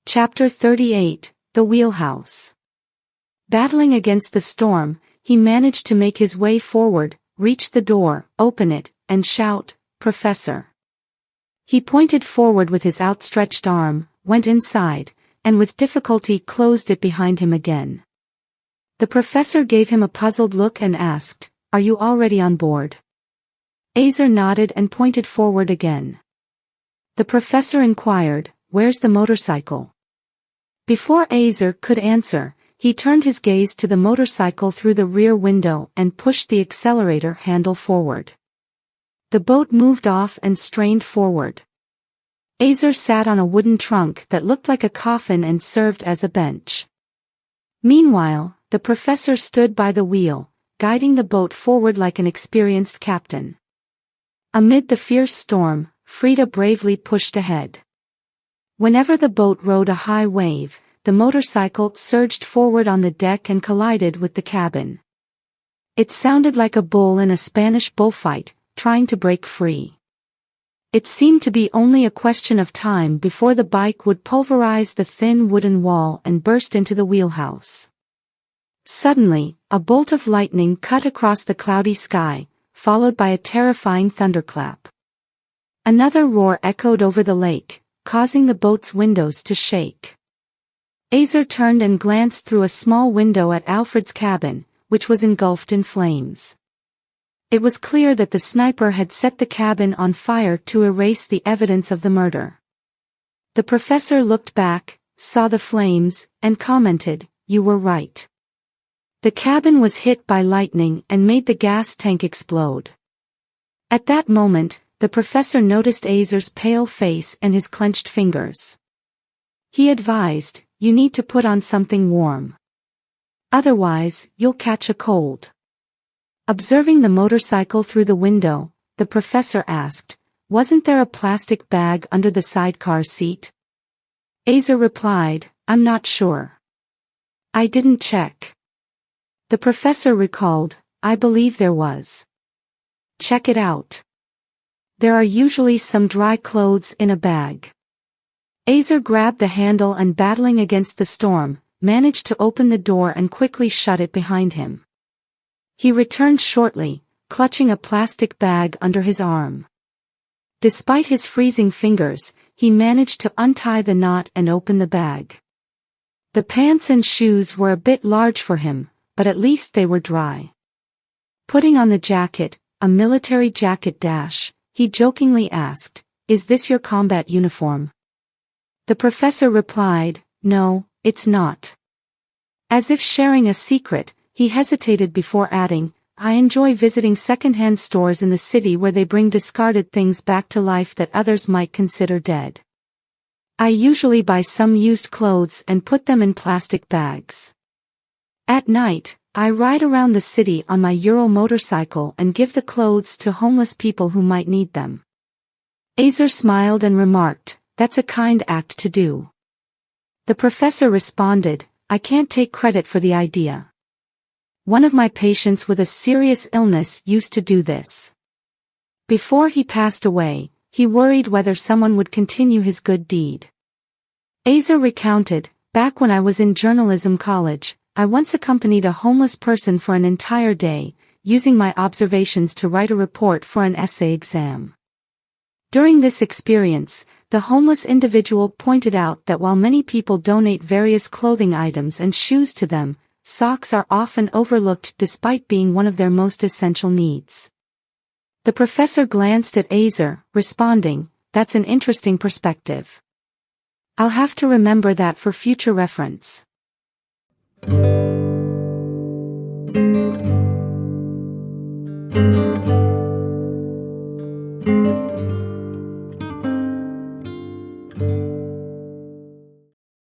Chapter 38, The Wheelhouse. Battling against the storm, he managed to make his way forward, reach the door, open it, and shout, "Professor." He pointed forward with his outstretched arm, went inside, and with difficulty closed it behind him again. The professor gave him a puzzled look and asked, "Are you already on board?" Azer nodded and pointed forward again. The professor inquired, "Where's the motorcycle?" Before Azer could answer, he turned his gaze to the motorcycle through the rear window and pushed the accelerator handle forward. The boat moved off and strained forward. Azer sat on a wooden trunk that looked like a coffin and served as a bench. Meanwhile, the professor stood by the wheel, guiding the boat forward like an experienced captain. Amid the fierce storm, Frida bravely pushed ahead. Whenever the boat rode a high wave, the motorcycle surged forward on the deck and collided with the cabin. It sounded like a bull in a Spanish bullfight, trying to break free. It seemed to be only a question of time before the bike would pulverize the thin wooden wall and burst into the wheelhouse. Suddenly, a bolt of lightning cut across the cloudy sky, followed by a terrifying thunderclap. Another roar echoed over the lake, causing the boat's windows to shake. Azer turned and glanced through a small window at Alfred's cabin, which was engulfed in flames. It was clear that the sniper had set the cabin on fire to erase the evidence of the murder. The professor looked back, saw the flames, and commented, "You were right." The cabin was hit by lightning and made the gas tank explode. At that moment, the professor noticed Azer's pale face and his clenched fingers. He advised, "You need to put on something warm. Otherwise, you'll catch a cold." Observing the motorcycle through the window, the professor asked, "Wasn't there a plastic bag under the sidecar seat?" Azer replied, "I'm not sure. I didn't check." The professor recalled, "I believe there was. Check it out. There are usually some dry clothes in a bag." Azer grabbed the handle and, battling against the storm, managed to open the door and quickly shut it behind him. He returned shortly, clutching a plastic bag under his arm. Despite his freezing fingers, he managed to untie the knot and open the bag. The pants and shoes were a bit large for him, but at least they were dry. Putting on the jacket, a military jacket dash, he jokingly asked, "Is this your combat uniform?" The professor replied, "No, it's not." As if sharing a secret, he hesitated before adding, "I enjoy visiting second-hand stores in the city where they bring discarded things back to life that others might consider dead. I usually buy some used clothes and put them in plastic bags. At night, I ride around the city on my Euro motorcycle and give the clothes to homeless people who might need them." Azer smiled and remarked, "That's a kind act to do." The professor responded, "I can't take credit for the idea. One of my patients with a serious illness used to do this. Before he passed away, he worried whether someone would continue his good deed." Azer recounted, "Back when I was in journalism college, I once accompanied a homeless person for an entire day, using my observations to write a report for an essay exam. During this experience, the homeless individual pointed out that while many people donate various clothing items and shoes to them, socks are often overlooked despite being one of their most essential needs." The professor glanced at Azer, responding, "That's an interesting perspective. I'll have to remember that for future reference."